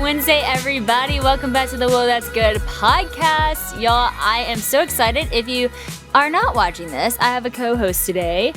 Wednesday, everybody. Welcome back to the Whoa, That's Good podcast. Y'all, I am so excited. If you are not watching this, I have a co-host today.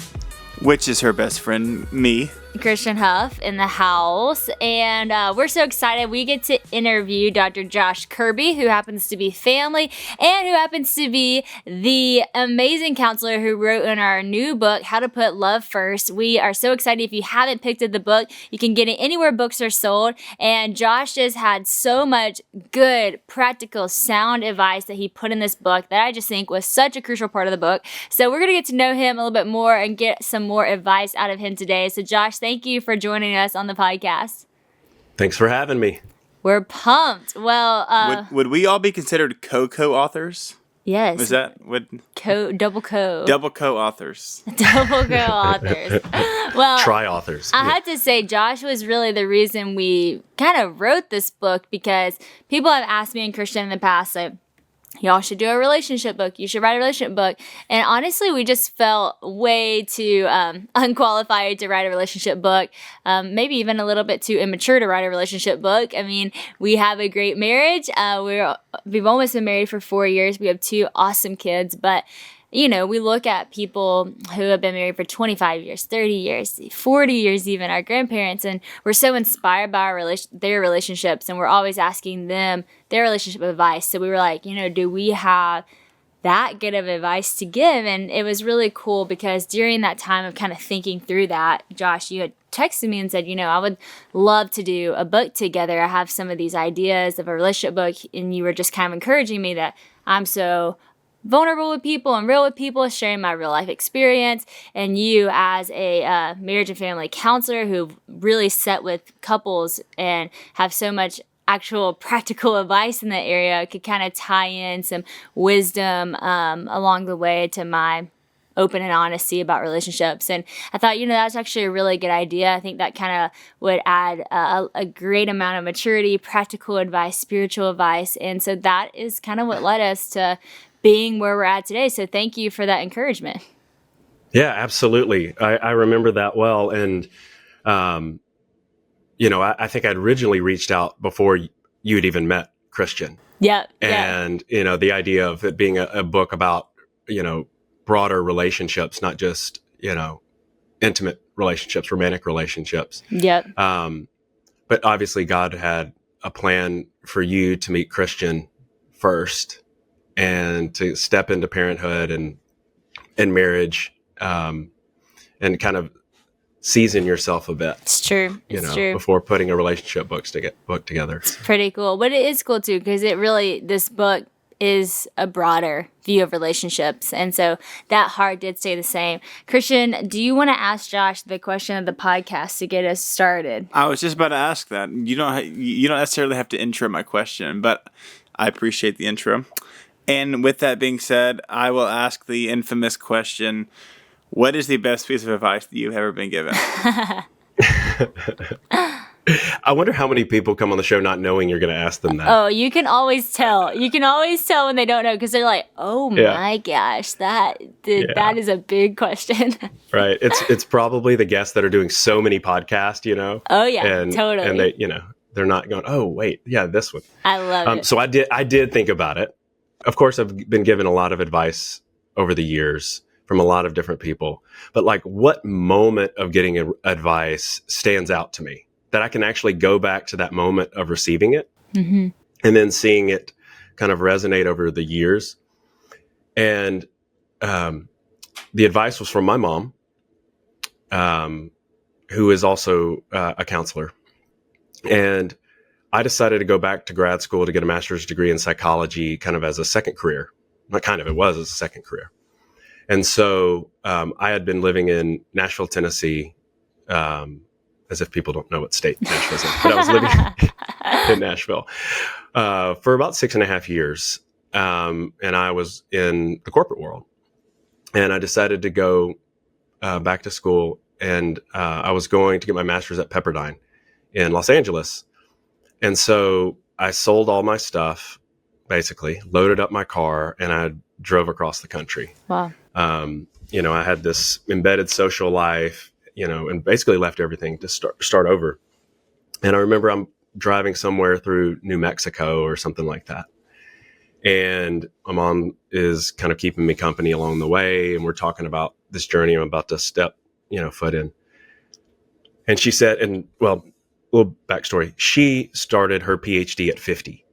Which is her best friend, me. Christian Huff in the house, and we're so excited we get to interview Dr. Josh Kirby, who happens to be family and who happens to be the amazing counselor who wrote in our new book, How to Put Love First. We are so excited. If you haven't picked up the book, you can get it anywhere books are sold, and Josh just had so much good, practical, sound advice that he put in this book that I just think was such a crucial part of the book. So we're going to get to know him a little bit more and get some more advice out of him today. So Josh, thank you for joining us on the podcast. Thanks for having me. We're pumped. Well, would we all be considered co-authors? Yes. Is that what? Double co-authors. Double co-authors. Well, Tri-authors. I had to say, Josh was really the reason we kind of wrote this book, because people have asked me and Christian in the past, like, y'all should do a relationship book. You should write a relationship book. And honestly, we just felt way too unqualified to write a relationship book. Maybe even a little bit too immature to write a relationship book. I mean, we have a great marriage. We've almost been married for 4 years. We have 2 awesome kids. But, you know, we look at people who have been married for 25 years, 30 years, 40 years even, our grandparents, and we're so inspired by their relationships, and we're always asking them their relationship advice. So we were like, you know, do we have that good of advice to give? And it was really cool because during that time of kind of thinking through that, Josh, you had texted me and said, you know, I would love to do a book together. I have some of these ideas of a relationship book, and you were just kind of encouraging me that I'm so vulnerable with people and real with people, sharing my real life experience. And you, as a marriage and family counselor who really set with couples and have so much actual practical advice in that area, could kind of tie in some wisdom along the way to my open and honesty about relationships. And I thought, you know, that's actually a really good idea. I think that kind of would add a great amount of maturity, practical advice, spiritual advice. And so that is kind of what led us to being where we're at today. So thank you for that encouragement. Yeah, absolutely. I remember that well. And, you know, I think I'd originally reached out before you had even met Christian. Yeah. And, you know, the idea of it being a book about, you know, broader relationships, not just, you know, intimate relationships, romantic relationships. Yep. But obviously God had a plan for you to meet Christian first, and to step into parenthood and marriage, and kind of season yourself a bit. It's true. It's true. Before putting a relationship book together. It's pretty cool. But it is cool too, because this book is a broader view of relationships. And so that heart did stay the same. Christian, do you want to ask Josh the question of the podcast to get us started? I was just about to ask that. You don't necessarily have to intro my question, but I appreciate the intro. And with that being said, I will ask the infamous question: what is the best piece of advice that you've ever been given? I wonder how many people come on the show not knowing you're going to ask them that. Oh, you can always tell. You can always tell when they don't know, because they're like, oh my gosh, that is a big question. Right. It's probably the guests that are doing so many podcasts, you know? Oh, yeah, totally. And they, you know, they're not going, oh, wait, yeah, this one. I love it. So I did think about it. Of course, I've been given a lot of advice over the years from a lot of different people. But like, what moment of getting advice stands out to me that I can actually go back to that moment of receiving it, and then seeing it kind of resonate over the years? And the advice was from my mom, who is also a counselor. And I decided to go back to grad school to get a master's degree in psychology, kind of as a second career. Not kind of, it was as a second career. And so I had been living in Nashville, Tennessee, as if people don't know what state Nashville's in, but I was living in Nashville for about 6.5 years. And I was in the corporate world. And I decided to go back to school, and I was going to get my master's at Pepperdine in Los Angeles. And so I sold all my stuff, basically, loaded up my car, and I drove across the country. Wow. You know, I had this embedded social life, you know, and basically left everything to start over. And I remember I'm driving somewhere through New Mexico or something like that. And my mom is kind of keeping me company along the way. And we're talking about this journey I'm about to step, foot in. And she said, and well, a little backstory. She started her PhD at 50.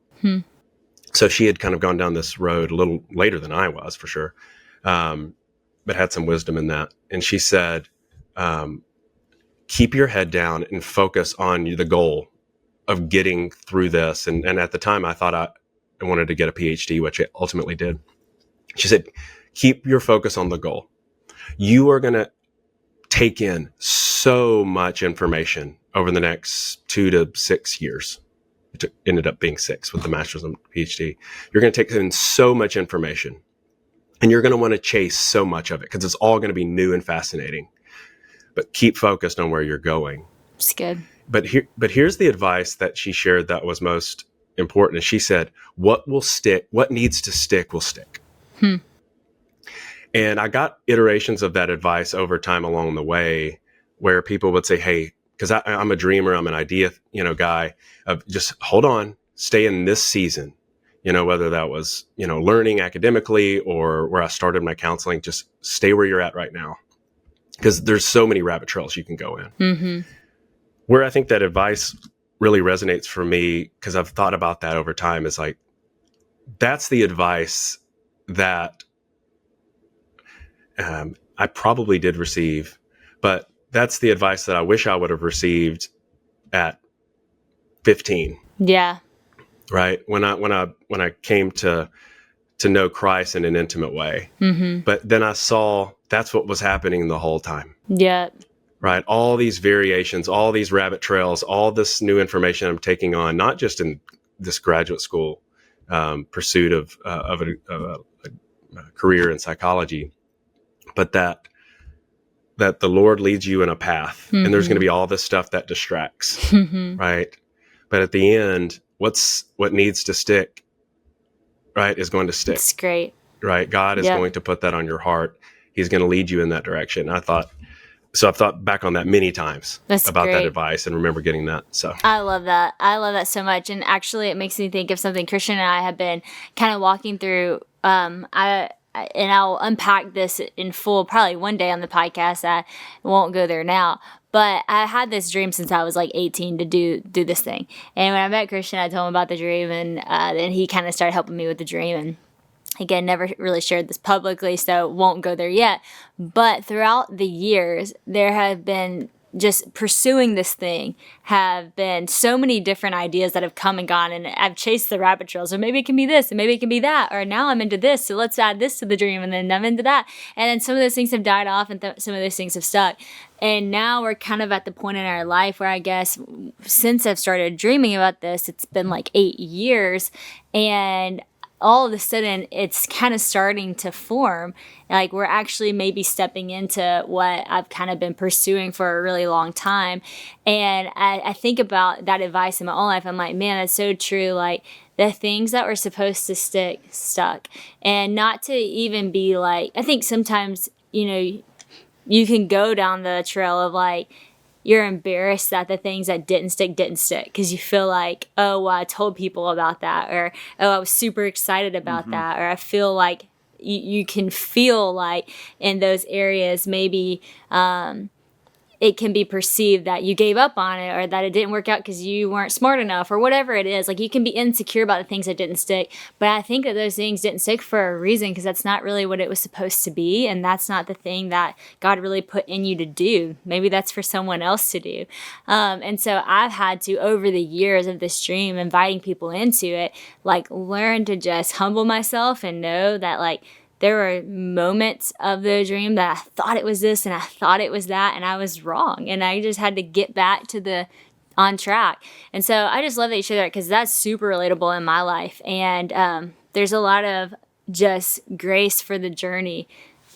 So she had kind of gone down this road a little later than I was, for sure. But had some wisdom in that. And she said, keep your head down and focus on the goal of getting through this. And at the time, I thought I wanted to get a PhD, which I ultimately did. She said, keep your focus on the goal. You are going to take in so much information over the next 2 to 6 years. It ended up being 6 with the master's and PhD. You're going to take in so much information, and you're going to want to chase so much of it because it's all going to be new and fascinating. But keep focused on where you're going. It's good. But here's the advice that she shared that was most important. And she said, what will stick, what needs to stick will stick. And I got iterations of that advice over time along the way where people would say, hey, because I'm a dreamer, I'm an idea, guy, of just hold on, stay in this season, whether that was, learning academically or where I started my counseling, just stay where you're at right now. Because there's so many rabbit trails you can go in. Where I think that advice really resonates for me, because I've thought about that over time, is like, that's the advice that I probably did receive, but that's the advice that I wish I would have received at 15. Yeah. Right. When I came to know Christ in an intimate way. But then I saw that's what was happening the whole time. Yeah. Right. All these variations, all these rabbit trails, all this new information I'm taking on, not just in this graduate school pursuit of a career in psychology, but that the Lord leads you in a path, and there's going to be all this stuff that distracts, right? But at the end, what needs to stick, right, is going to stick. It's great. Right? God is going to put that on your heart. He's going to lead you in that direction. I've thought back on that many times about that advice and remember getting that. So I love that. I love that so much. And actually it makes me think of something Christian and I have been kind of walking through. And I'll unpack this in full probably one day on the podcast. I won't go there now. But I had this dream since I was like 18 to do this thing. And when I met Christian, I told him about the dream, and then he kind of started helping me with the dream. And again, never really shared this publicly, so won't go there yet. But throughout the years, there have been, just pursuing this thing, have been so many different ideas that have come and gone, and I've chased the rabbit trails. Or maybe it can be this, and maybe it can be that, or now I'm into this, so let's add this to the dream, and then I'm into that. And then some of those things have died off, and some of those things have stuck. And now we're kind of at the point in our life where I guess since I've started dreaming about this, it's been like 8 years, and all of a sudden it's kind of starting to form. Like we're actually maybe stepping into what I've kind of been pursuing for a really long time. And I think about that advice in my own life. I'm like, man, that's so true. Like the things that were supposed to stick, stuck. And not to even be like, I think sometimes, you can go down the trail of like, you're embarrassed that the things that didn't stick because you feel like, oh, well, I told people about that, or oh, I was super excited about that, or I feel like you can feel like in those areas maybe it can be perceived that you gave up on it, or that it didn't work out because you weren't smart enough, or whatever it is. Like you can be insecure about the things that didn't stick, but I think that those things didn't stick for a reason, because that's not really what it was supposed to be, and that's not the thing that God really put in you to do. Maybe that's for someone else to do. And so I've had to, over the years of this dream, inviting people into it, like learn to just humble myself and know that like there were moments of the dream that I thought it was this and I thought it was that, and I was wrong. And I just had to get back to on track. And so I just love that you share that, because that's super relatable in my life. And there's a lot of just grace for the journey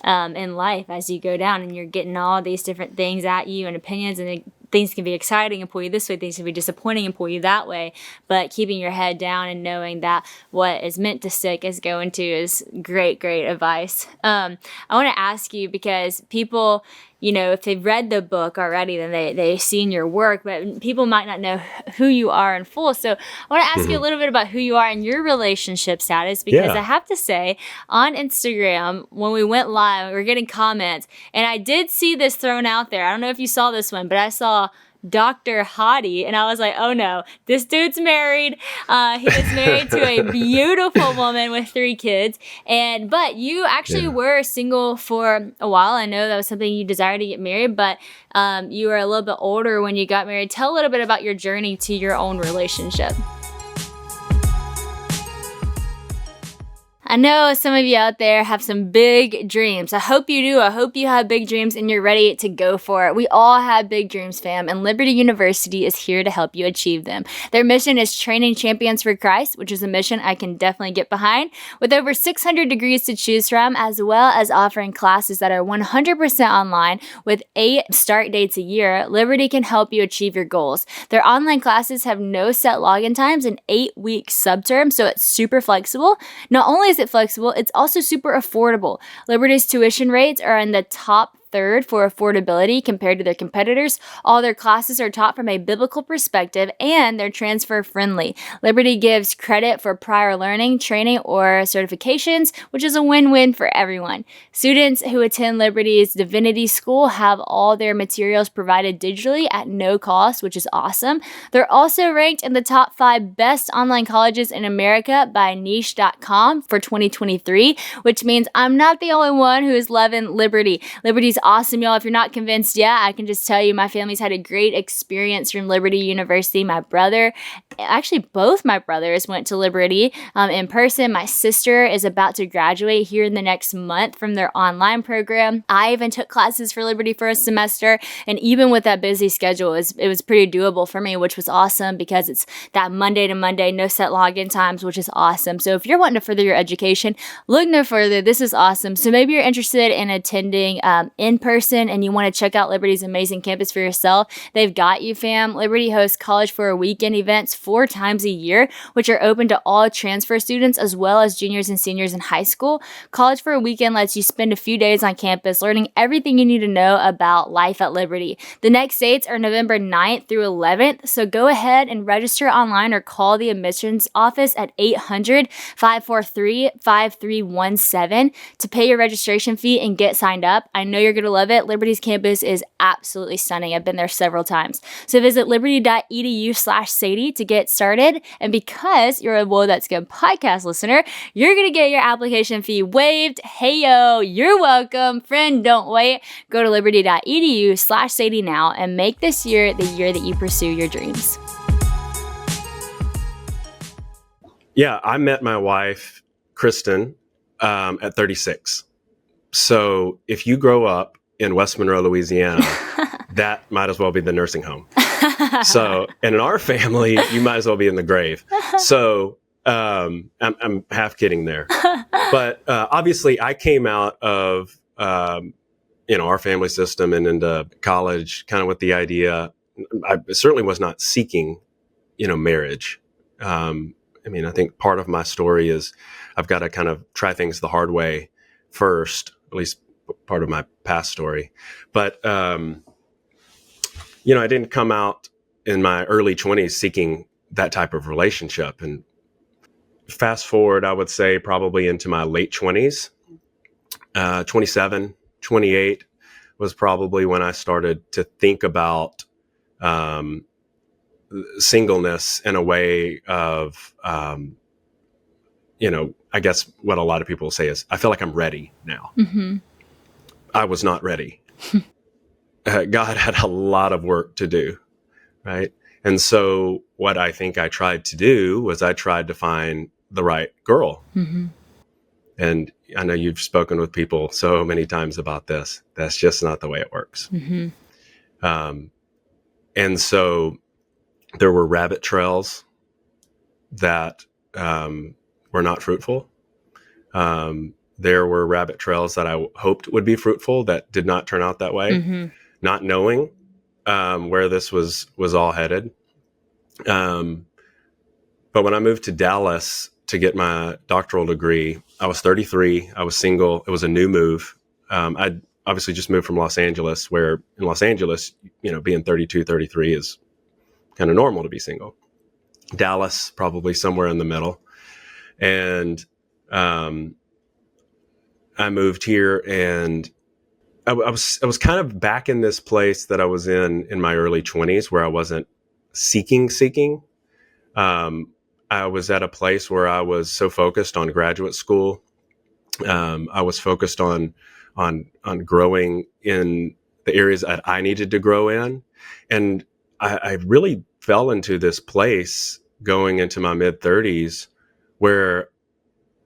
in life as you go down, and you're getting all these different things at you and opinions, and things can be exciting and pull you this way, things can be disappointing and pull you that way, but keeping your head down and knowing that what is meant to stick is going to is great advice. I want to ask you, because people, if they've read the book already, then they've seen your work, but people might not know who you are in full. So I want to ask you a little bit about who you are and your relationship status, because I have to say, on Instagram, when we went live, we were getting comments, and I did see this thrown out there. I don't know if you saw this one, but I saw Dr. Hottie, and I was like, oh no, this dude's married. He is married to a beautiful woman with 3 kids. But you actually were single for a while. I know that was something you desired to get married, but you were a little bit older when you got married. Tell a little bit about your journey to your own relationship. I know some of you out there have some big dreams. I hope you do. I hope you have big dreams and you're ready to go for it. We all have big dreams, fam, and Liberty University is here to help you achieve them. Their mission is training champions for Christ, which is a mission I can definitely get behind, with over 600 degrees to choose from, as well as offering classes that are 100% online with 8 start dates a year. Liberty can help you achieve your goals. Their online classes have no set login times and 8-week subterm, so it's super flexible. Not only is it flexible, it's also super affordable. Liberty's tuition rates are in the top third for affordability compared to their competitors. All their classes are taught from a biblical perspective and they're transfer friendly. Liberty gives credit for prior learning, training, or certifications, which is a win-win for everyone. Students who attend Liberty's Divinity School have all their materials provided digitally at no cost, which is awesome. They're also ranked in the top 5 best online colleges in America by niche.com for 2023, which means I'm not the only one who is loving Liberty. Liberty's awesome, y'all. If you're not convinced yet, I can just tell you my family's had a great experience from Liberty University. My brother, actually both my brothers went to Liberty in person. My sister is about to graduate here in the next month from their online program. I even took classes for Liberty for a semester, and even with that busy schedule, it was pretty doable for me, which was awesome because it's that Monday to Monday, no set login times, which is awesome. So if you're wanting to further your education, look no further. This is awesome. So maybe you're interested in attending in person and you want to check out Liberty's amazing campus for yourself. They've got you, fam. Liberty hosts College for a Weekend events 4 times a year, which are open to all transfer students as well as juniors and seniors in high school. College for a Weekend lets you spend a few days on campus learning everything you need to know about life at Liberty. The next dates are November 9th through 11th, so go ahead and register online or call the admissions office at 800-543-5317 to pay your registration fee and get signed up. I know you're going to love it. Liberty's campus is absolutely stunning. I've been there several times. So visit liberty.edu/Sadie to get started. And because you're a Whoa That's Good podcast listener, you're going to get your application fee waived. Hey, yo, you're welcome. Friend, don't wait. Go to liberty.edu/Sadie now and make this year the year that you pursue your dreams. Yeah, I met my wife, Kristen, at 36. So if you grow up in West Monroe, Louisiana, that might as well be the nursing home. So, and in our family, you might as well be in the grave. So I'm half kidding there. But obviously, I came out of our family system and into college kind of with the idea. I certainly was not seeking, marriage. I think part of my story is I've got to kind of try things the hard way first, at least part of my past story. But, I didn't come out in my early 20s seeking that type of relationship. And fast forward, I would say probably into my late 20s, 27, 28 was probably when I started to think about singleness in a way of, I guess what a lot of people say is, I feel like I'm ready now. Mm-hmm. I was not ready. God had a lot of work to do, right? And so what I think I tried to do was I tried to find the right girl. Mm-hmm. And I know you've spoken with people so many times about this. That's just not the way it works. Mm-hmm. And so there were rabbit trails that were not fruitful. There were rabbit trails that I hoped would be fruitful that did not turn out that way, mm-hmm. not knowing where this was all headed. But when I moved to Dallas to get my doctoral degree, I was 33. I was single. It was a new move. I'd obviously just moved from Los Angeles, where in Los Angeles, being 32, 33 is kind of normal to be single. Dallas, probably somewhere in the middle. And I moved here, and I was kind of back in this place that I was in my early 20s, where I wasn't seeking. I was at a place where I was so focused on graduate school. I was focused on growing in the areas that I needed to grow in. And I really fell into this place going into my mid 30s where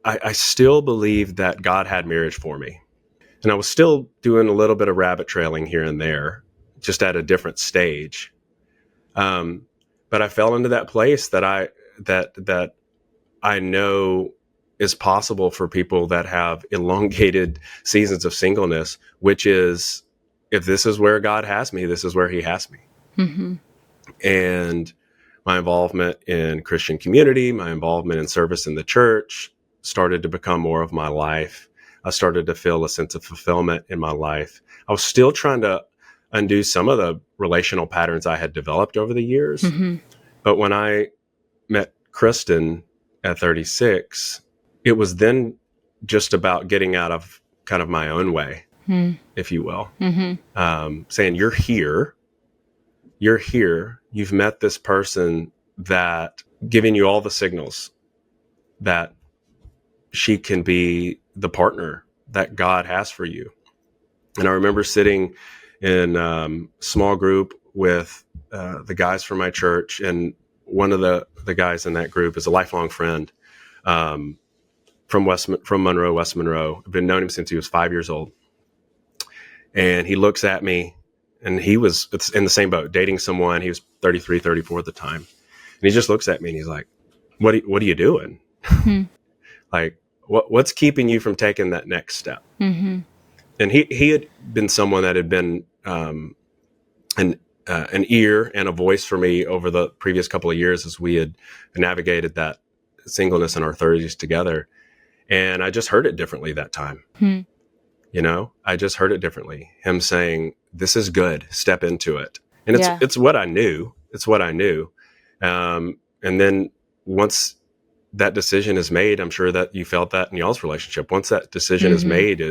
I still believed that God had marriage for me. And I was still doing a little bit of rabbit trailing here and there, just at a different stage. But I fell into that place that I know is possible for people that have elongated seasons of singleness, which is, if this is where God has me, this is where he has me. Mm-hmm. And my involvement in Christian community, my involvement in service in the church started to become more of my life. I started to feel a sense of fulfillment in my life. I was still trying to undo some of the relational patterns I had developed over the years. Mm-hmm. But when I met Kristen at 36, it was then just about getting out of kind of my own way, if you will. Mm-hmm. Saying, you're here, you've met this person that giving you all the signals that she can be the partner that God has for you. And I remember sitting in small group with the guys from my church, and one of the guys in that group is a lifelong friend from Monroe, West Monroe. I've been knowing him since he was 5 years old. And he looks at me, and it's in the same boat, dating someone. He was 33, 34 at the time. And he just looks at me and he's like, what are you doing? Mm-hmm. Like, what's keeping you from taking that next step? Mm-hmm. And he had been someone that had been an ear and a voice for me over the previous couple of years as we had navigated that singleness in our 30s together. And I just heard it differently that time. Mm-hmm. I just heard it differently. Him saying, this is good, step into it. And it's what I knew. It's what I knew. And then once that decision is made, I'm sure that you felt that in y'all's relationship. Once that decision Mm-hmm. is made,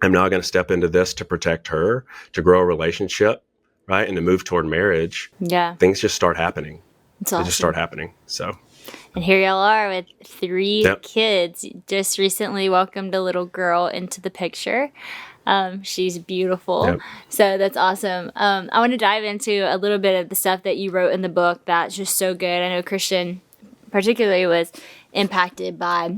I'm now going to step into this to protect her, to grow a relationship, right? And to move toward marriage. Yeah. Things just start happening. It's awesome. They just start happening. So. And here y'all are with 3 Yep. kids. Just recently welcomed a little girl into the picture. She's beautiful. Yep. So that's awesome. I want to dive into a little bit of the stuff that you wrote in the book that's just so good. I know Christian particularly was impacted by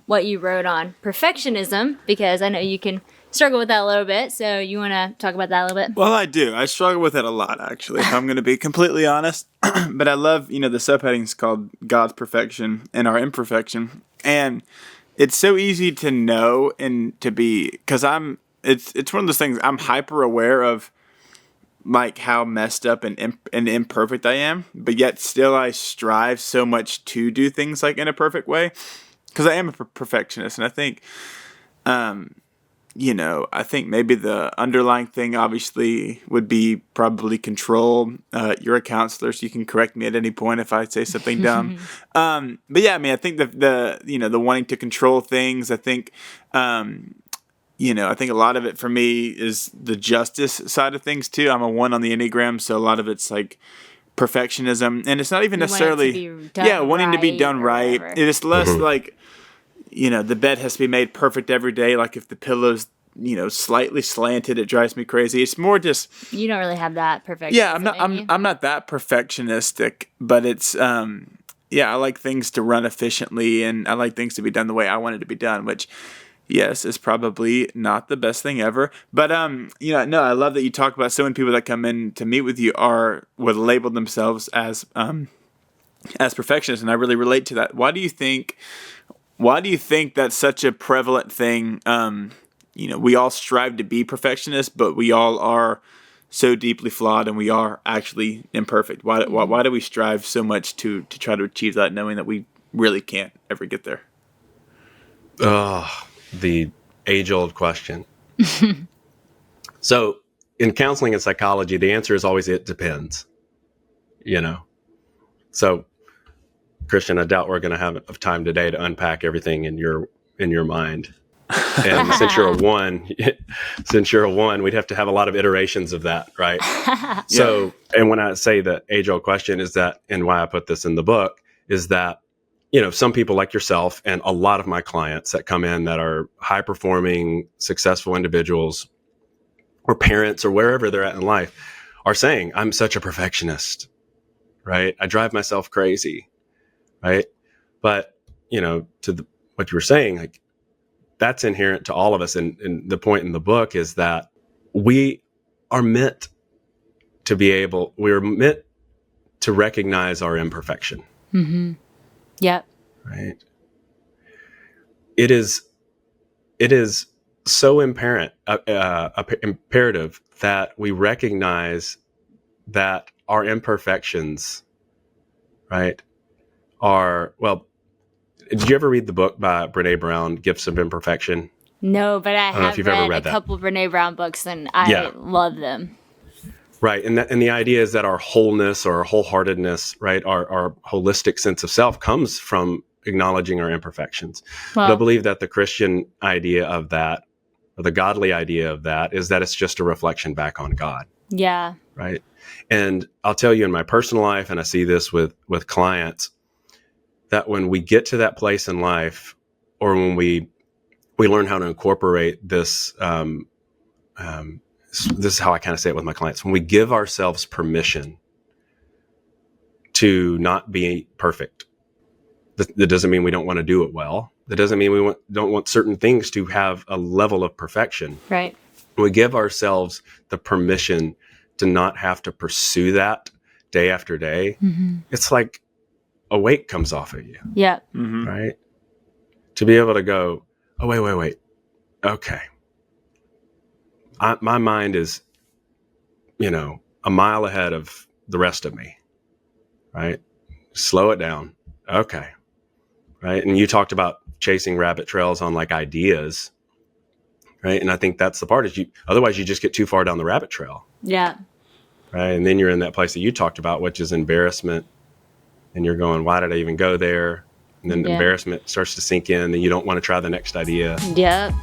what you wrote on perfectionism, because I know you can struggle with that a little bit. So you want to talk about that a little bit? Well, I do. I struggle with it a lot, actually, if I'm going to be completely honest. But I love, the subheading is called God's perfection and our imperfection. And it's so easy to know and to be, because it's one of those things, I'm hyper aware of like how messed up and imperfect I am, but yet still I strive so much to do things like in a perfect way, because I am a perfectionist. And I think, I think maybe the underlying thing obviously would be probably control. You're a counselor, so you can correct me at any point if I say something dumb. But yeah, I mean, I think the wanting to control things, I think, I think a lot of it for me is the justice side of things too. I'm a 1 on the Enneagram, so a lot of it's like perfectionism, and it's not even necessarily wanting to be done right. It is less like, the bed has to be made perfect every day. Like if the pillow's, slightly slanted, it drives me crazy. It's more just, you don't really have that perfectionism. Yeah, I'm not that perfectionistic, but it's I like things to run efficiently, and I like things to be done the way I want it to be done, which, yes, is probably not the best thing ever. But no, I love that you talk about so many people that come in to meet with you would label themselves as perfectionists, and I really relate to that. Why do you think that's such a prevalent thing? We all strive to be perfectionists, but we all are so deeply flawed, and we are actually imperfect. Why do we strive so much to try to achieve that, knowing that we really can't ever get there? The age-old question. So in counseling and psychology, the answer is always, it depends, you know? So Christian, I doubt we're going to have enough time today to unpack everything in your mind. And since you're a one, we'd have to have a lot of iterations of that, right? So, and when I say the age-old question is that, and why I put this in the book, is that, you know, some people like yourself and a lot of my clients that come in that are high-performing, successful individuals or parents or wherever they're at in life are saying, I'm such a perfectionist, right? I drive myself crazy, right? But, you know, what you were saying, like, that's inherent to all of us. And the point in the book is that we're meant to recognize our imperfection. Mm-hmm. Yep. Right. It is so imperative that we recognize that our imperfections, right, are, well, did you ever read the book by Brené Brown, Gifts of Imperfection? No, but I don't know if have you've ever read read a that. couple of Brené Brown books, and I love them. Right. And the idea is that our wholeness or our wholeheartedness, right, our holistic sense of self comes from acknowledging our imperfections. Well, But I believe that the Christian idea of that, or the godly idea of that, is that it's just a reflection back on God. yeah. Right. And I'll tell you, in my personal life, and I see this with clients, that when we get to that place in life, or when we learn how to incorporate this, this is how I kind of say it with my clients. When we give ourselves permission to not be perfect, that doesn't mean we don't want to do it well. That doesn't mean we don't want certain things to have a level of perfection. Right. When we give ourselves the permission to not have to pursue that day after day, it's like a weight comes off of you. Yeah. Mm-hmm. Right? To be able to go, oh, wait. Okay. My mind is, you know, a mile ahead of the rest of me. Right? Slow it down. Okay. Right? And you talked about chasing rabbit trails on like ideas. Right? And I think that's the part is otherwise you just get too far down the rabbit trail. Yeah. Right? And then you're in that place that you talked about, which is embarrassment. And you're going, why did I even go there? And then embarrassment starts to sink in, and you don't want to try the next idea. Yep.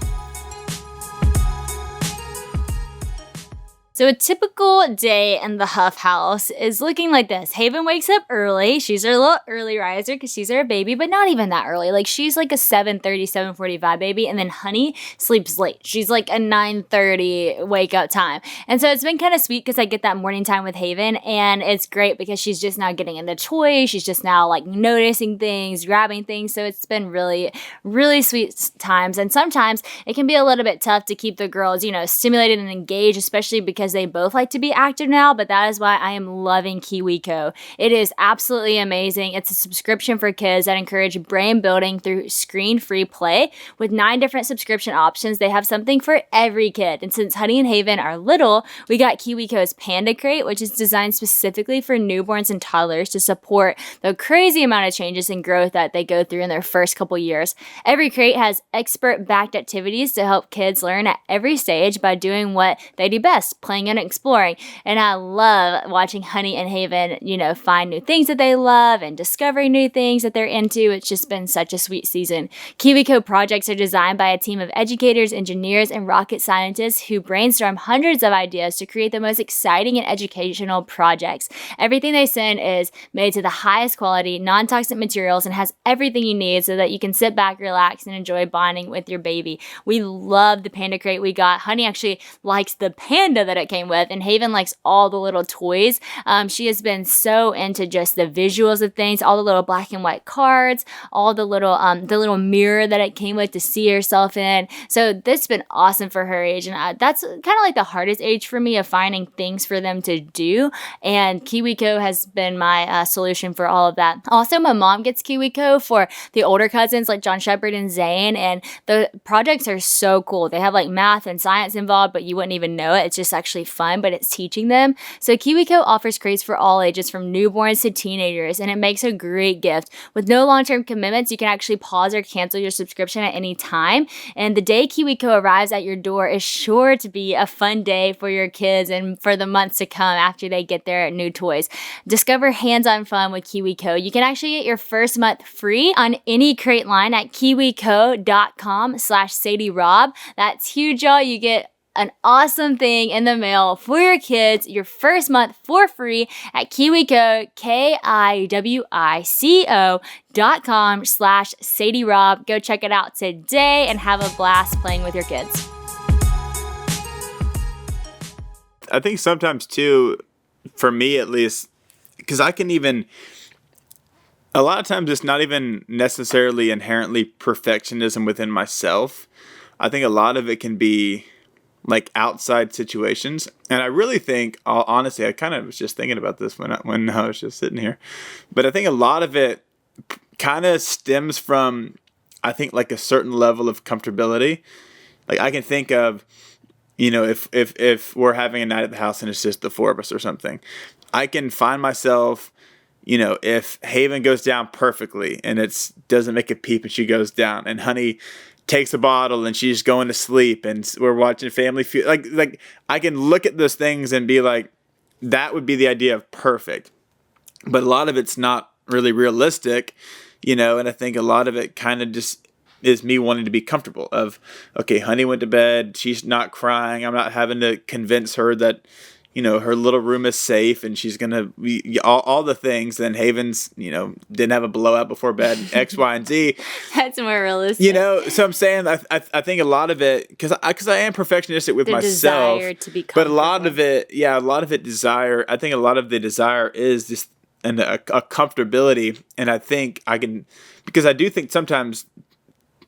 So a typical day in the Huff house is looking like this. Haven wakes up early. She's our little early riser because she's our baby, but not even that early. Like she's like a 7:30, 7:45 baby. And then Honey sleeps late. She's like a 9:30 wake up time. And so it's been kind of sweet because I get that morning time with Haven, and it's great because she's just now getting into toys. She's just now like noticing things, grabbing things. So it's been really, really sweet times. And sometimes it can be a little bit tough to keep the girls, you know, stimulated and engaged, especially because they both like to be active now, but that is why I am loving KiwiCo. It is absolutely amazing. It's a subscription for kids that encourage brain building through screen-free play with 9 different subscription options. They have something for every kid. And since Honey and Haven are little, we got KiwiCo's Panda Crate, which is designed specifically for newborns and toddlers to support the crazy amount of changes and growth that they go through in their first couple years. Every crate has expert-backed activities to help kids learn at every stage by doing what they do best, playing and exploring. And I love watching Honey and Haven, you know, find new things that they love and discovering new things that they're into. It's just been such a sweet season. KiwiCo projects are designed by a team of educators, engineers, and rocket scientists who brainstorm hundreds of ideas to create the most exciting and educational projects. Everything they send is made to the highest quality, non-toxic materials and has everything you need so that you can sit back, relax, and enjoy bonding with your baby. We love the Panda Crate we got. Honey actually likes the panda that it came with, and Haven likes all the little toys. She has been so into just the visuals of things, all the little black and white cards, all the little mirror that it came with to see herself in. So this has been awesome for her age, and that's kind of like the hardest age for me of finding things for them to do. And KiwiCo has been my solution for all of that. Also, my mom gets KiwiCo for the older cousins like John Shepard and Zane, and the projects are so cool. They have like math and science involved, but you wouldn't even know it. It's just actually actually fun, but it's teaching them. So KiwiCo offers crates for all ages from newborns to teenagers, and it makes a great gift. With no long-term commitments, you can actually pause or cancel your subscription at any time. And the day KiwiCo arrives at your door is sure to be a fun day for your kids and for the months to come after they get their new toys. Discover hands-on fun with KiwiCo. You can actually get your first month free on any crate line at kiwico.com/Sadie Rob. That's huge, y'all. You get an awesome thing in the mail for your kids, your first month for free at KiwiCo, KiwiCo.com/Sadie Rob. Go check it out today and have a blast playing with your kids. I think sometimes too, for me at least, because I can even, a lot of times it's not even necessarily inherently perfectionism within myself. I think a lot of it can be like outside situations. And I really think, honestly, I kind of was just thinking about this when I was just sitting here. But I think a lot of it kind of stems from, I think, like a certain level of comfortability. Like I can think of, you know, if we're having a night at the house and it's just the four of us or something, I can find myself, you know, if Haven goes down perfectly and it doesn't make a peep and she goes down, and Honey takes a bottle and she's going to sleep and we're watching Family Feud, like I can look at those things and be like, that would be the idea of perfect. But a lot of it's not really realistic, you know, and I think a lot of it kind of just is me wanting to be comfortable of, okay, Honey went to bed, she's not crying, I'm not having to convince her that, you know, her little room is safe and she's going to be all the things. Then Haven's, you know, didn't have a blowout before bed, X, Y, and Z. That's more realistic. You know, so I'm saying I think a lot of it, because I am perfectionistic with myself. Desire to be comfortable. But a lot of it desire, I think a lot of the desire is just a comfortability. And I think I can, because I do think sometimes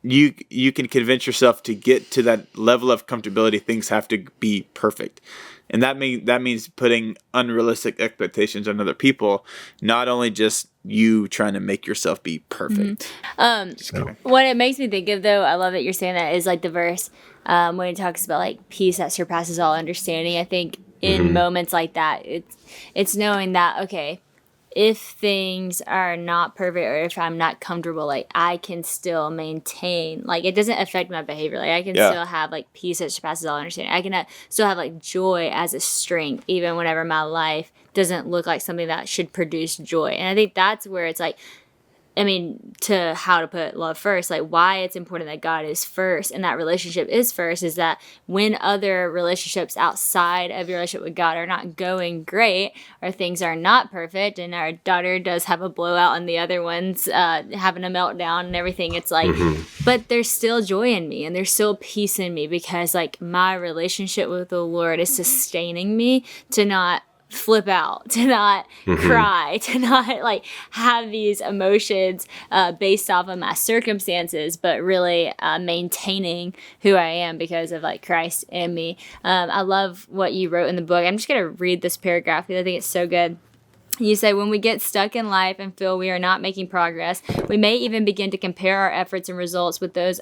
you can convince yourself to get to that level of comfortability, things have to be perfect. And that means putting unrealistic expectations on other people, not only just you trying to make yourself be perfect. What it makes me think of, though, I love that you're saying that, is like the verse when it talks about like peace that surpasses all understanding. I think in moments like that, it's knowing that, okay, if things are not perfect or if I'm not comfortable, like I can still maintain, like it doesn't affect my behavior. Like I can still have like peace that surpasses all understanding. I can still have like joy as a strength, even whenever my life doesn't look like something that should produce joy. And I think that's where it's like, I mean, to how to put love first, like why it's important that God is first and that relationship is first, is that when other relationships outside of your relationship with God are not going great, or things are not perfect, and our daughter does have a blowout and the other one's having a meltdown and everything, it's like, but there's still joy in me and there's still peace in me, because like my relationship with the Lord is sustaining me to not flip out, to not cry, to not like have these emotions based off of my circumstances, but really maintaining who I am because of like Christ in me. I love what you wrote in the book. I'm just going to read this paragraph because I think it's so good. You say, when we get stuck in life and feel we are not making progress, we may even begin to compare our efforts and results with those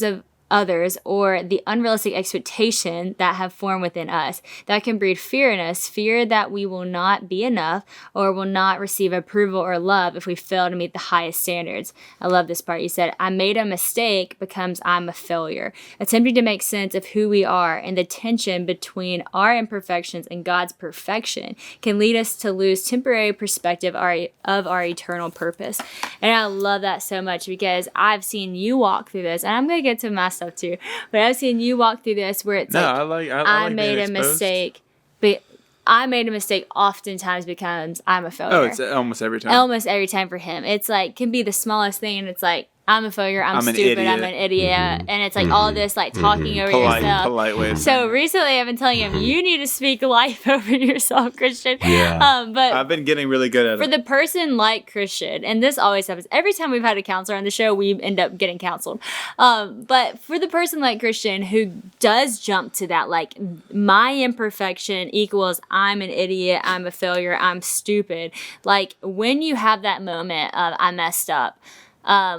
of others, or the unrealistic expectation that have formed within us. That can breed fear in us, fear that we will not be enough or will not receive approval or love if we fail to meet the highest standards. I love this part. You said, I made a mistake becomes I'm a failure. Attempting to make sense of who we are and the tension between our imperfections and God's perfection can lead us to lose temporary perspective of our eternal purpose. And I love that so much, because I've seen you walk through this, and I'm going to get to my stuff too, but I've seen you walk through this where it's I made a mistake, but I made a mistake oftentimes becomes I'm a failure. Oh, it's almost every time. Almost every time for him. It's like, can be the smallest thing, and it's like, I'm a failure, I'm stupid, I'm an idiot. And it's like all this like talking over yourself. Polite way. So recently I've been telling him, you need to speak life over yourself, Christian. Yeah. But I've been getting really good at it. For the person like Christian, and this always happens, every time we've had a counselor on the show, we end up getting counseled. But for the person like Christian who does jump to that, like my imperfection equals I'm an idiot, I'm a failure, I'm stupid. Like when you have that moment of I messed up,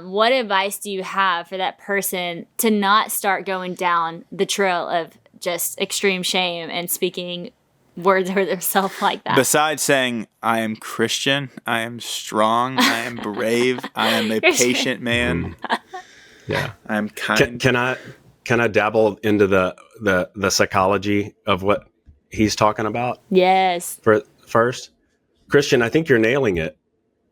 what advice do you have for that person to not start going down the trail of just extreme shame and speaking words over themselves like that. Besides saying, I am Christian, I am strong, I am brave, I am a patient man. Yeah. I am kind. Can I dabble into the psychology of what he's talking about? Yes. First, Christian, I think you're nailing it,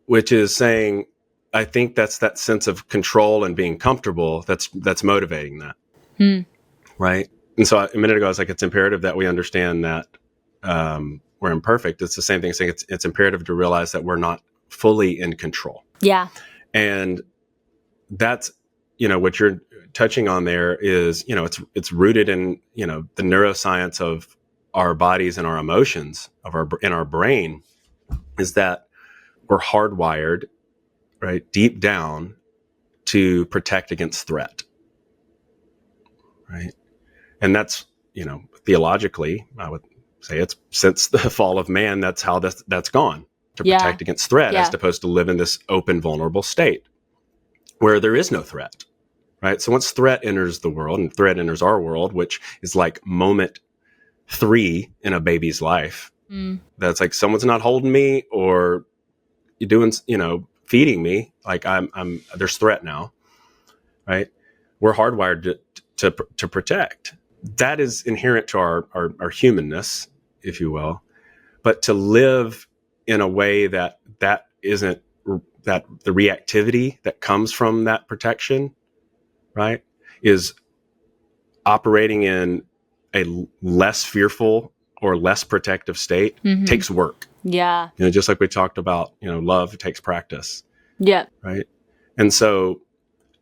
which is saying, I think that's that sense of control and being comfortable that's motivating that. Right? And so a minute ago, I was like, it's imperative that we understand that we're imperfect. It's the same thing as saying it's imperative to realize that we're not fully in control. Yeah. And that's, what you're touching on there is, it's rooted in, the neuroscience of our bodies and our emotions in our brain, is that we're hardwired, right, deep down to protect against threat. Right. And that's, theologically, I would say it's since the fall of man, that's how that's gone, to protect against threat, as opposed to live in this open, vulnerable state where there is no threat. Right. So once threat enters the world, and threat enters our world, which is like moment 3 in a baby's life, that's like someone's not holding me, or you're doing, feeding me, like there's threat now. Right. We're hardwired to protect. That is inherent to our humanness, if you will. But to live in a way that isn't, that the reactivity that comes from that protection, right, is operating in a less fearful or less protective state, takes work. Yeah. Just like we talked about, love takes practice. Yeah. Right. And so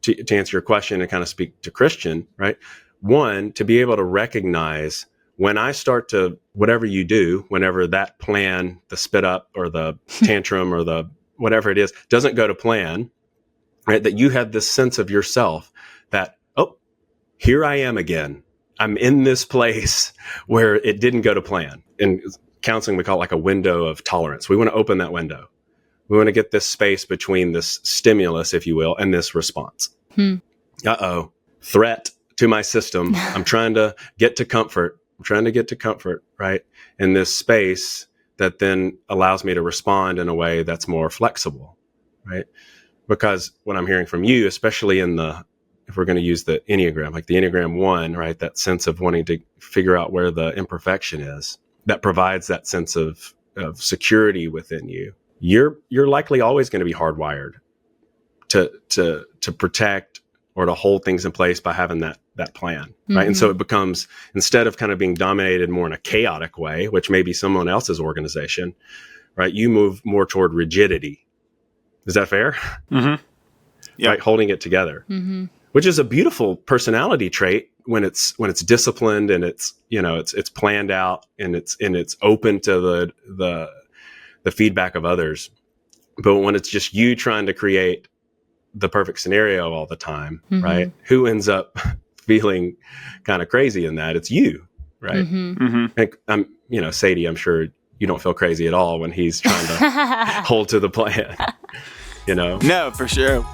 to answer your question and kind of speak to Christian, right? One, to be able to recognize when I start to, whatever you do, whenever that plan, the spit up or the tantrum or the whatever it is, doesn't go to plan, right? That you have this sense of yourself that, oh, here I am again. I'm in this place where it didn't go to plan. In counseling, we call it like a window of tolerance. We want to open that window. We want to get this space between this stimulus, if you will, and this response. Uh-oh, threat to my system. I'm trying to get to comfort. Right? In this space that then allows me to respond in a way that's more flexible, right? Because what I'm hearing from you, especially if we're going to use the Enneagram, like the Enneagram 1, right? That sense of wanting to figure out where the imperfection is, that provides that sense of security within you. You're likely always going to be hardwired to protect or to hold things in place by having that plan, right? And so it becomes, instead of kind of being dominated more in a chaotic way, which may be someone else's organization, right? You move more toward rigidity. Is that fair? Mm-hmm. Yeah. Right, holding it together, which is a beautiful personality trait when it's disciplined and it's planned out and it's open to the feedback of others. But when it's just you trying to create the perfect scenario all the time, right? Who ends up feeling kind of crazy in that? It's you, right? And Sadie, I'm sure you don't feel crazy at all when he's trying to hold to the plan, No, for sure.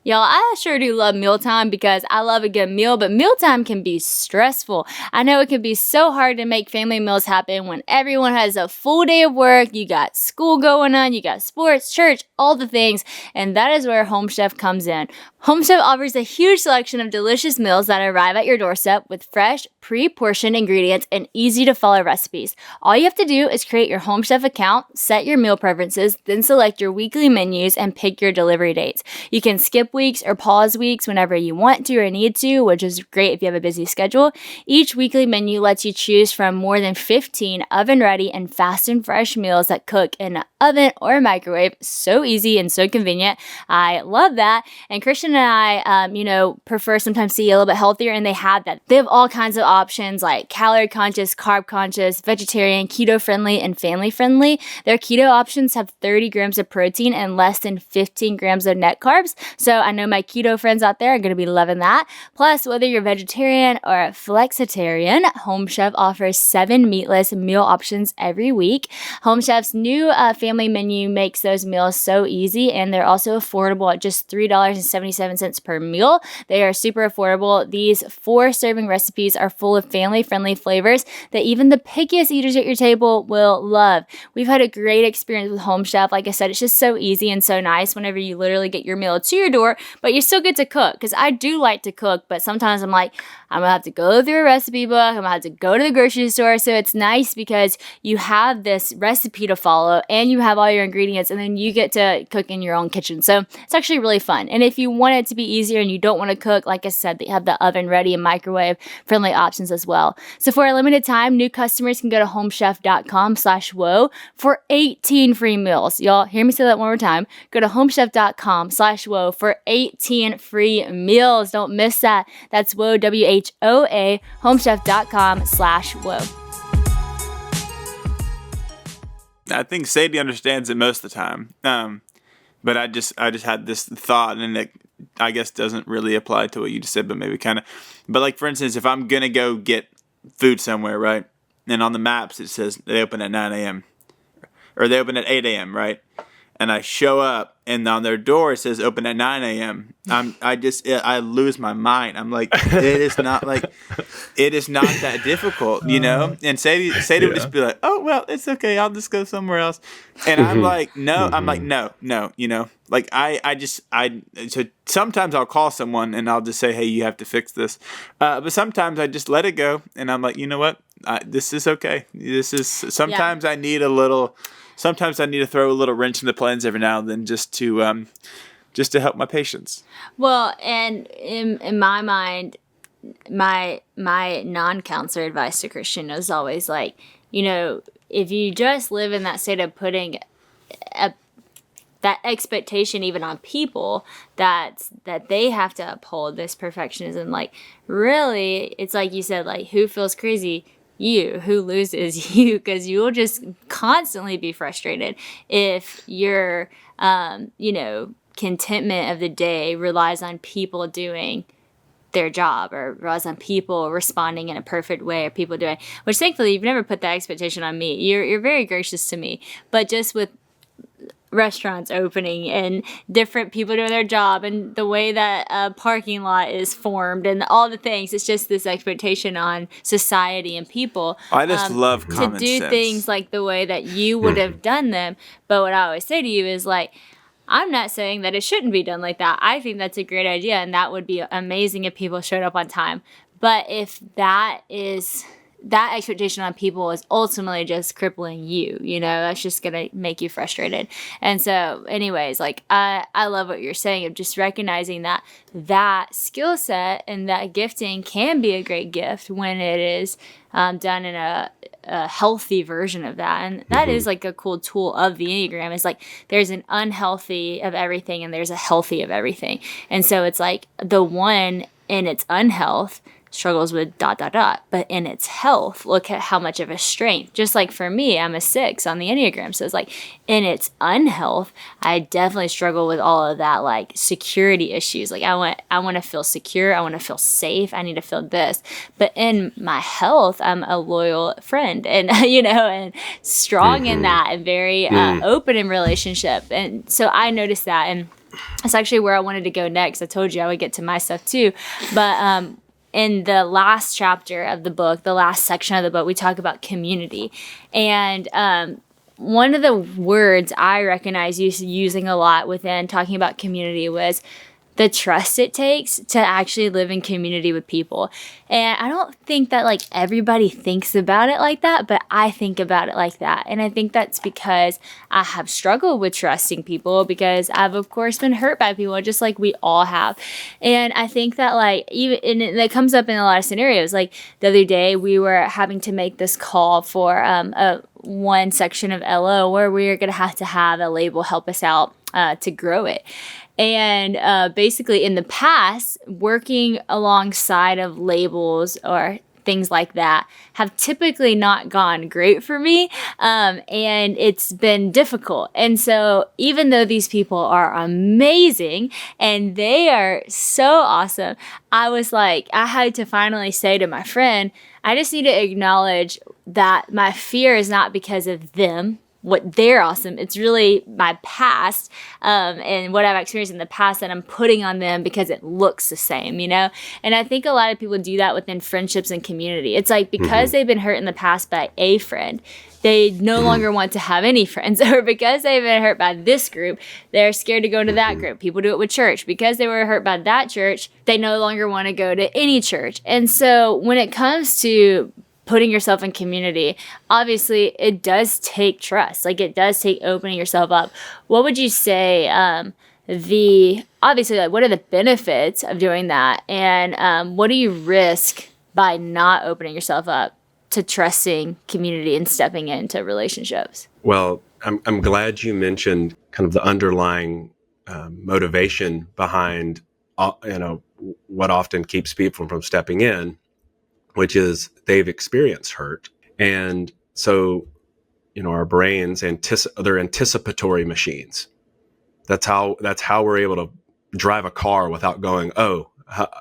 Y'all, I sure do love mealtime because I love a good meal, but mealtime can be stressful. I know it can be so hard to make family meals happen when everyone has a full day of work, you got school going on, you got sports, church, all the things, and that is where Home Chef comes in. Home Chef offers a huge selection of delicious meals that arrive at your doorstep with fresh, pre-portioned ingredients and easy-to-follow recipes. All you have to do is create your Home Chef account, set your meal preferences, then select your weekly menus and pick your delivery dates. You can skip weeks or pause weeks whenever you want to or need to, which is great if you have a busy schedule. Each weekly menu lets you choose from more than 15 oven-ready and fast and fresh meals that cook in an oven or a microwave. So easy and so convenient. I love that. And Christian and I, prefer sometimes to eat a little bit healthier, and they have that. They have all kinds of options like calorie conscious, carb conscious, vegetarian, keto friendly, and family friendly. Their keto options have 30 grams of protein and less than 15 grams of net carbs. So I know my keto friends out there are going to be loving that. Plus, whether you're vegetarian or flexitarian, Home Chef offers 7 meatless meal options every week. Home Chef's new family menu makes those meals so easy, and they're also affordable at just $3.77 per meal. They are super affordable. These 4-serving recipes are full of family-friendly flavors that even the pickiest eaters at your table will love. We've had a great experience with Home Chef. Like I said, it's just so easy and so nice whenever you literally get your meal to your door, but you still get to cook, because I do like to cook, but sometimes I'm like, I'm gonna have to go through a recipe book, I'm gonna have to go to the grocery store. So it's nice because you have this recipe to follow and you have all your ingredients, and then you get to cook in your own kitchen. So it's actually really fun. And if you want it to be easier and you don't want to cook, like I said, they have the oven ready and microwave friendly options as well. So for a limited time, new customers can go to homechef.com/whoa for 18 free meals. Y'all hear me say that one more time. Go to homechef.com/whoa for 18 free meals. Don't miss that. That's whoa, WHOA, homechef.com/whoa. I think Sadie understands it most of the time. But I just had this thought, and it, I guess, doesn't really apply to what you just said, but maybe kind of. But like, for instance, if I'm going to go get food somewhere, right? And on the maps, it says they open at 9 a.m. or they open at 8 a.m., right? And I show up, and on their door, it says open at 9 a.m. I lose my mind. I'm like, it is not that difficult, you know? And Sadie would just be like, oh, well, it's okay. I'll just go somewhere else. And I'm like, no, you know? Like, so sometimes I'll call someone, and I'll just say, hey, you have to fix this. But sometimes I just let it go, and I'm like, you know what? This is okay. Sometimes I need Sometimes I need to throw a little wrench in the plans every now and then just to help my patients. Well, and in my mind, my non-counselor advice to Christian is always like, you know, if you just live in that state of putting that expectation even on people that they have to uphold this perfectionism, like, really, it's like you said, like, who feels crazy? You. Who loses? You, because you will just constantly be frustrated if your contentment of the day relies on people doing their job, or relies on people responding in a perfect way, or people doing, which thankfully you've never put that expectation on me. You're very gracious to me, but just with restaurants opening and different people doing their job and the way that a parking lot is formed and all the things, it's just this expectation on society and people. I just love common to do sense. Things like the way that you would have done them. But what I always say to you is, like, I'm not saying that it shouldn't be done like that. I think that's a great idea, and that would be amazing if people showed up on time. But if that expectation on people is ultimately just crippling you, you know, that's just gonna make you frustrated. And so anyways, like, I love what you're saying of just recognizing that skill set and that gifting can be a great gift when it is done in a healthy version of that. And that is like a cool tool of the Enneagram. It's like there's an unhealthy of everything and there's a healthy of everything. And so it's like the one in its unhealth struggles with ... but in its health, look at how much of a strength. Just like for me, I'm a 6 on the Enneagram, so it's like in its unhealth, I definitely struggle with all of that, like, security issues. Like, I want to feel secure, I want to feel safe, I need to feel this. But in my health, I'm a loyal friend, and and strong in that, and very open in relationship. And so I noticed that, and that's actually where I wanted to go next. I told you I would get to my stuff too, but in the last chapter of the book, the last section of the book, we talk about community. And one of the words I recognize using a lot within talking about community was the trust it takes to actually live in community with people. And I don't think that, like, everybody thinks about it like that, but I think about it like that. And I think that's because I have struggled with trusting people, because I've, of course, been hurt by people, just like we all have. And I think that, like, even, and it comes up in a lot of scenarios. Like, the other day, we were having to make this call for one section of LO where we were going to have a label help us out to grow it. And basically, in the past, working alongside of labels or things like that have typically not gone great for me. And it's been difficult. And so even though these people are amazing and they are so awesome, I was like, I had to finally say to my friend, I just need to acknowledge that my fear is not because of them, what they're awesome. It's really my past and what I've experienced in the past that I'm putting on them because it looks the same, And I think a lot of people do that within friendships and community. It's like because they've been hurt in the past by a friend, they no longer want to have any friends. Or because they've been hurt by this group, they're scared to go into that group. People do it with church. Because they were hurt by that church, they no longer want to go to any church. And so when it comes to putting yourself in community, obviously it does take trust. Like it does take opening yourself up. What would you say obviously like what are the benefits of doing that? And what do you risk by not opening yourself up to trusting community and stepping into relationships? Well, I'm glad you mentioned kind of the underlying motivation behind what often keeps people from stepping in, which is they've experienced hurt. And so, our brains, they're anticipatory machines. That's how we're able to drive a car without going,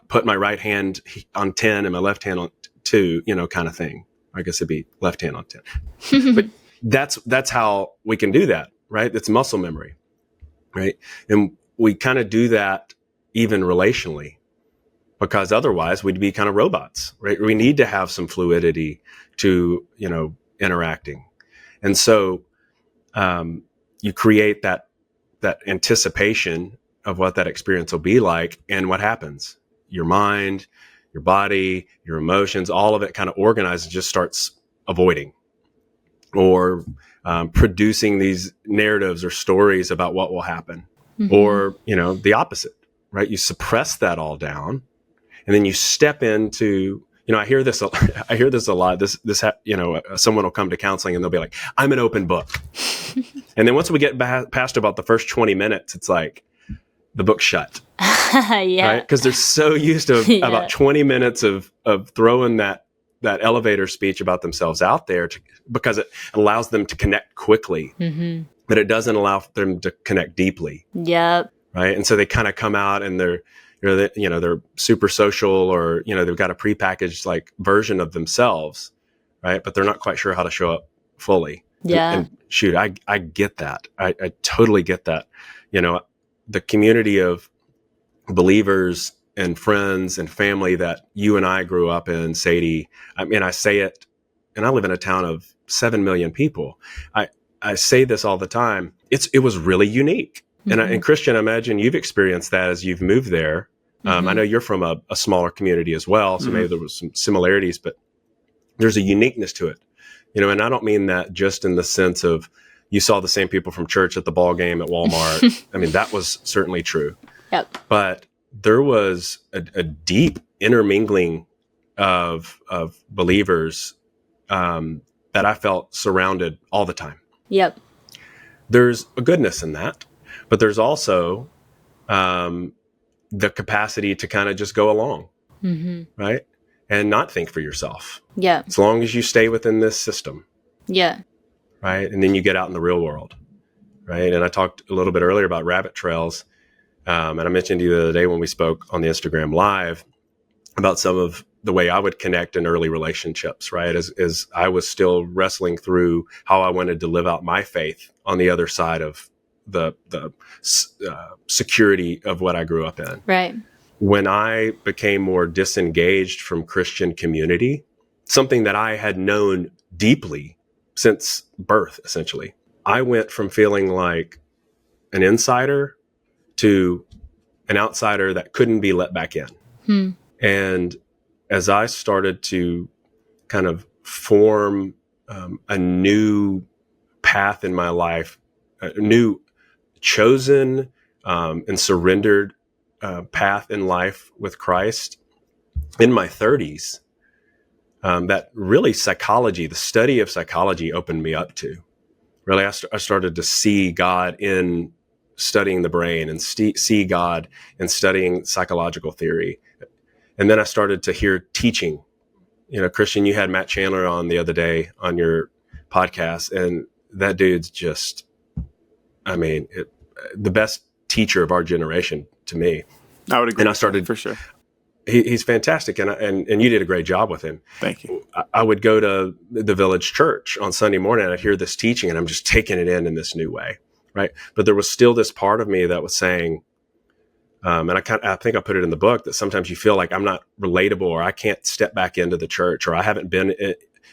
put my right hand on 10 and my left hand on 2, kind of thing. I guess it'd be left hand on 10. But that's how we can do that, right? It's muscle memory, right? And we kind of do that even relationally, because otherwise we'd be kind of robots, right? We need to have some fluidity to, interacting. And so you create that anticipation of what that experience will be like. And what happens? Your mind, your body, your emotions, all of it kind of organizes, just starts avoiding or producing these narratives or stories about what will happen. Or, the opposite, right? You suppress that all down. And then you step into, I hear this a lot. Someone will come to counseling and they'll be like, I'm an open book. And then once we get past about the first 20 minutes, it's like the book's shut. Yeah. Right? Because they're so used to about 20 minutes of throwing that elevator speech about themselves out there because it allows them to connect quickly, but it doesn't allow them to connect deeply. Yep. Right. And so they kind of come out and they're super social, or, they've got a prepackaged like version of themselves, right? But they're not quite sure how to show up fully. Yeah. And shoot, I get that. I totally get that. The community of believers and friends and family that you and I grew up in, Sadie, I mean, I say it, and I live in a town of 7 million people. I say this all the time. It was really unique. And Christian, I imagine you've experienced that as you've moved there. I know you're from a smaller community as well, so maybe there was some similarities, but there's a uniqueness to it. And I don't mean that just in the sense of you saw the same people from church at the ball game at Walmart. I mean, that was certainly true. Yep. But there was a deep intermingling of believers that I felt surrounded all the time. Yep. There's a goodness in that. But there's also the capacity to kind of just go along, right? And not think for yourself. Yeah. As long as you stay within this system. Yeah. Right. And then you get out in the real world. Right. And I talked a little bit earlier about rabbit trails. And I mentioned to you the other day when we spoke on the Instagram Live about some of the way I would connect in early relationships, right? As I was still wrestling through how I wanted to live out my faith on the other side of the security of what I grew up in. Right. When I became more disengaged from Christian community, something that I had known deeply since birth, essentially, I went from feeling like an insider to an outsider that couldn't be let back in. And as I started to kind of form a new path in my life, a new chosen and surrendered path in life with Christ in my 30s, that really psychology, the study of psychology opened me up to. Really, I started to see God in studying the brain and see God in studying psychological theory. And then I started to hear teaching Christian, you had Matt Chandler on the other day on your podcast, and that dude's just, the best teacher of our generation to me. I would agree. And I started for sure. He's fantastic, and you did a great job with him. Thank you. I would go to the village church on Sunday morning, and I'd hear this teaching, and I'm just taking it in this new way, right? But there was still this part of me that was saying, and I think I put it in the book, that sometimes you feel like I'm not relatable, or I can't step back into the church, or I haven't been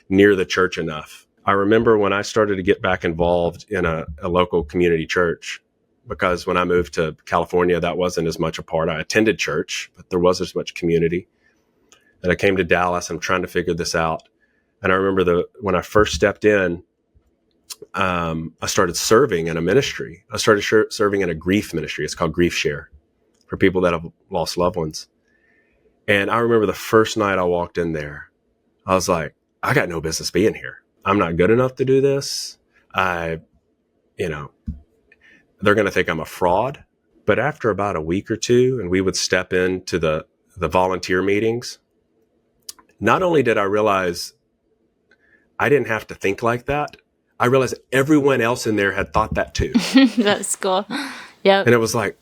near the church enough. I remember when I started to get back involved in a local community church, because when I moved to California, that wasn't as much a part. I attended church, but there wasn't as much community. And I came to Dallas. I'm trying to figure this out. And I remember when I first stepped in, I started serving in a ministry. I started serving in a grief ministry. It's called Grief Share, for people that have lost loved ones. And I remember the first night I walked in there, I was like, I got no business being here. I'm not good enough to do this. They're going to think I'm a fraud. But after about a week or two, and we would step into the volunteer meetings, not only did I realize I didn't have to think like that, I realized everyone else in there had thought that too. That's cool. Yep. And it was like,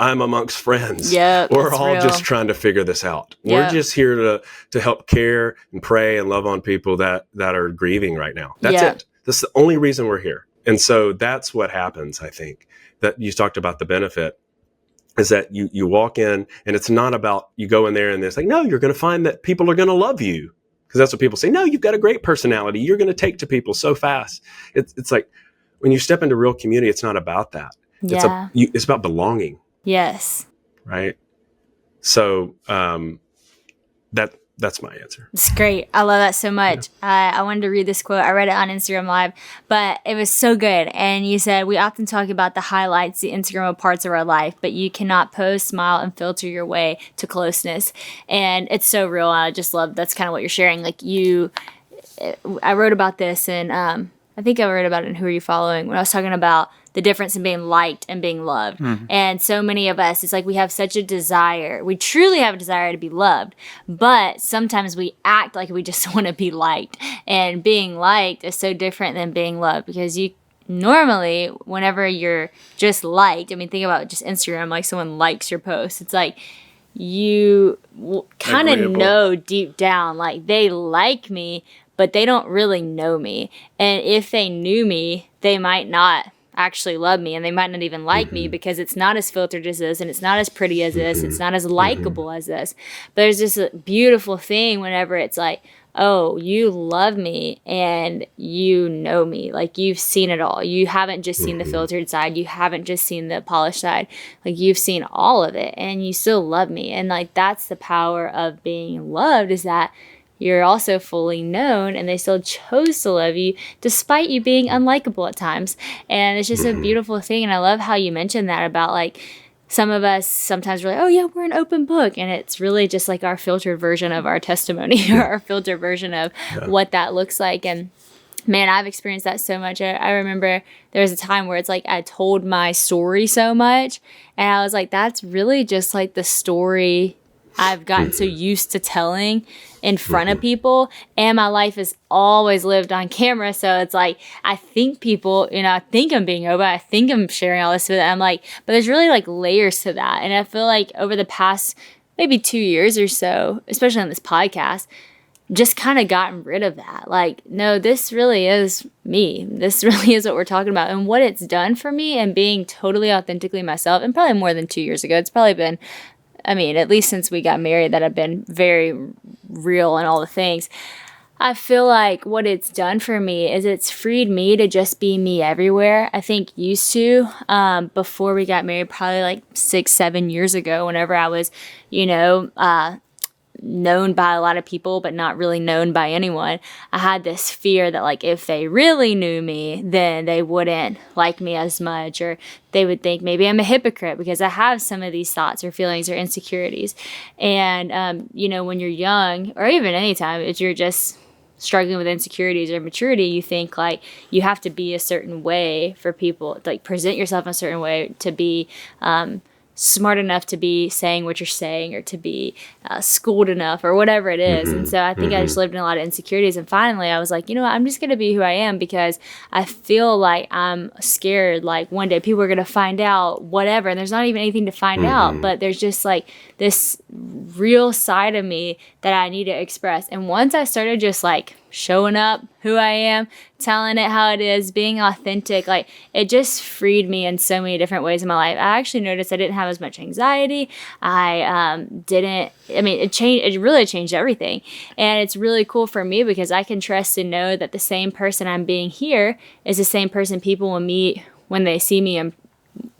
I'm amongst friends. Yep, We're all real. just trying to figure this out. Yep. We're just here to help care and pray and love on people that are grieving right now. That's it. That's the only reason we're here. And so that's what happens, I think, that you talked about the benefit, is that you walk in, and it's not about you go in there and it's like, no, you're going to find that people are going to love you. Because that's what people say. No, you've got a great personality. You're going to take to people so fast. It's like when you step into real community, it's not about that. Yeah. It's about belonging. Yes. Right. So that's my answer. It's great. I love that so much. I wanted to read this quote. I read it on Instagram Live, but it was so good. And you said, we often talk about the highlights, the Instagram parts of our life, but you cannot post, smile, and filter your way to closeness. And it's so real. I just love that's kind of what you're sharing. Like I wrote about this, and I think I wrote about it in Who Are You Following, when I was talking about the difference in being liked and being loved. Mm-hmm. And so many of us, it's like we have such a desire. We truly have a desire to be loved, but sometimes we act like we just want to be liked. And being liked is so different than being loved, because you normally, whenever you're just liked, I mean, think about just Instagram, like someone likes your post. It's like you kind of know deep down, like they like me, but they don't really know me. And if they knew me, they might not actually love me, and they might not even like me, because it's not as filtered as this, and it's not as pretty as this, it's not as likable as this. But there's this beautiful thing whenever it's like, oh, you love me and you know me, like you've seen it all. You haven't just seen the filtered side, you haven't just seen the polished side, like you've seen all of it, and you still love me. And like that's the power of being loved, is that you're also fully known, and they still chose to love you despite you being unlikable at times. And it's just a beautiful thing. And I love how you mentioned that about like some of us sometimes we're like, oh yeah, we're an open book. And it's really just like our filtered version of our testimony or our filtered version of what that looks like. And man, I've experienced that so much. I remember there was a time where it's like I told my story so much, and I was like, that's really just like the story I've gotten so used to telling in front of people, and my life is always lived on camera. So it's like, I think people, I think I'm being open, I think I'm sharing all this with them. I'm like, but there's really like layers to that. And I feel like over the past maybe 2 years or so, especially on this podcast, just kind of gotten rid of that. Like, no, this really is me. This really is what we're talking about. And what it's done for me, and being totally authentically myself, and probably more than 2 years ago, it's probably been, I mean, at least since we got married, that I've been very real and all the things. I feel like what it's done for me is it's freed me to just be me everywhere. I think used to, before we got married, probably like 6-7 years ago, whenever I was, known by a lot of people, but not really known by anyone, I had this fear that like if they really knew me, then they wouldn't like me as much, or they would think maybe I'm a hypocrite because I have some of these thoughts or feelings or insecurities. And when you're young, or even anytime, if you're just struggling with insecurities or maturity, you think like you have to be a certain way for people, like present yourself in a certain way to be smart enough to be saying what you're saying or to be schooled enough or whatever it is. And so I think I just lived in a lot of insecurities. And finally, I was like, you know what? I'm just going to be who I am because I feel like I'm scared. Like one day people are going to find out whatever. And there's not even anything to find out, but there's just like this real side of me that I need to express. And once I started just like showing up who I am, telling it how it is, being authentic, like it just freed me in so many different ways in my life. I actually noticed I didn't have as much anxiety. It really changed everything. And it's really cool for me because I can trust and know that the same person I'm being here is the same person people will meet when they see me in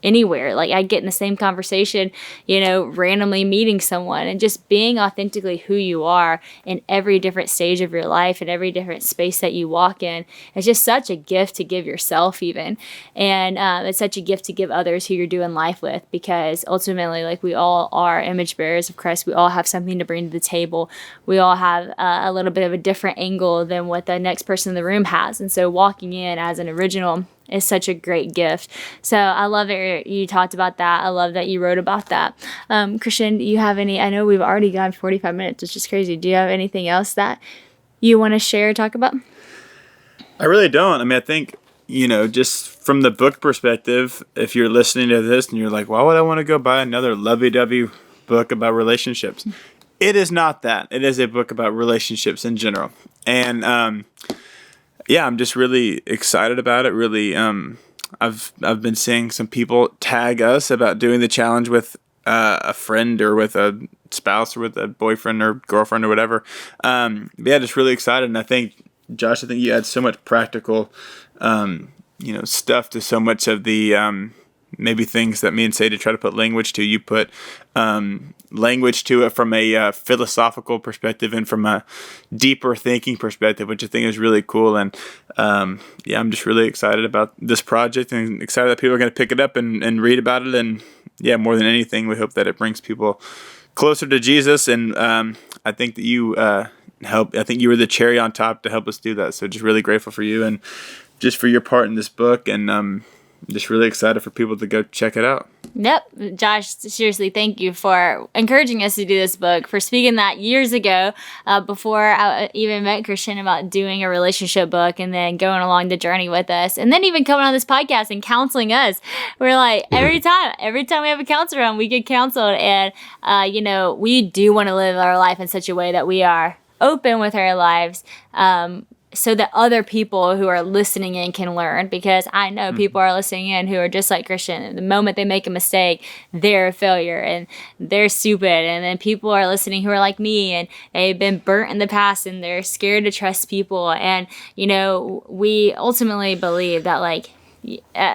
anywhere. Like I get in the same conversation, randomly meeting someone, and just being authentically who you are in every different stage of your life and every different space that you walk in. It's just such a gift to give yourself even. And it's such a gift to give others who you're doing life with, because ultimately, like, we all are image bearers of Christ. We all have something to bring to the table. We all have a little bit of a different angle than what the next person in the room has. And so walking in as an original is such a great gift. So I love it you talked about that. I love that you wrote about that. Christian, do you have any, I know we've already gone 45 minutes, which is crazy. Do you have anything else that you want to share or talk about? I really don't. I mean, I think, just from the book perspective, if you're listening to this and you're like, why would I want to go buy another lovey-dovey book about relationships? It is not that. It is a book about relationships in general. And, I'm just really excited about it. Really, I've been seeing some people tag us about doing the challenge with a friend or with a spouse or with a boyfriend or girlfriend or whatever. Just really excited. And I think, Josh, you add so much practical, stuff to so much of the maybe things that me and Sadie try to put language to. You put language to it from a philosophical perspective and from a deeper thinking perspective, which I think is really cool. And I'm just really excited about this project and excited that people are going to pick it up and read about it. And more than anything, we hope that it brings people closer to Jesus. And I think that you help. I think you were the cherry on top to help us do that. So just really grateful for you and just for your part in this book. And I'm just really excited for people to go check it out. Yep. Josh, seriously, thank you for encouraging us to do this book, for speaking that years ago, before I even met Christian, about doing a relationship book and then going along the journey with us, and then even coming on this podcast and counseling us. We're like, every time we have a counselor on, we get counseled. And, we do want to live our life in such a way that we are open with our lives, so that other people who are listening in can learn, because I know people are listening in who are just like Christian, and the moment they make a mistake, they're a failure and they're stupid. And then people are listening who are like me, and they've been burnt in the past and they're scared to trust people. And, we ultimately believe that, like,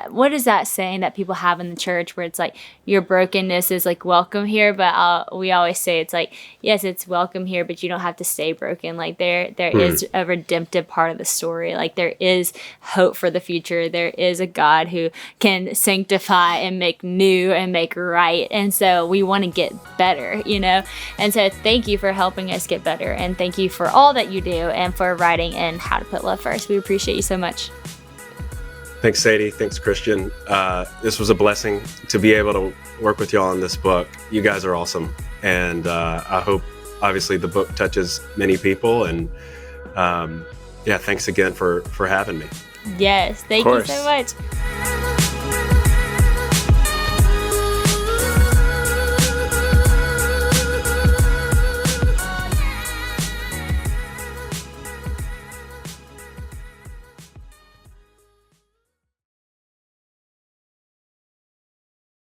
what is that saying that people have in the church where it's like, your brokenness is like welcome here, but we always say it's like, yes, it's welcome here, but you don't have to stay broken. Like there is a redemptive part of the story. Like there is hope for the future. There is a God who can sanctify and make new and make right. And so we want to get better, and so thank you for helping us get better, and thank you for all that you do and for writing and How to Put Love First. We appreciate you so much. Thanks, Sadie. Thanks, Christian. This was a blessing to be able to work with y'all on this book. You guys are awesome. And I hope, obviously, the book touches many people. And thanks again for having me. Yes, thank you so much.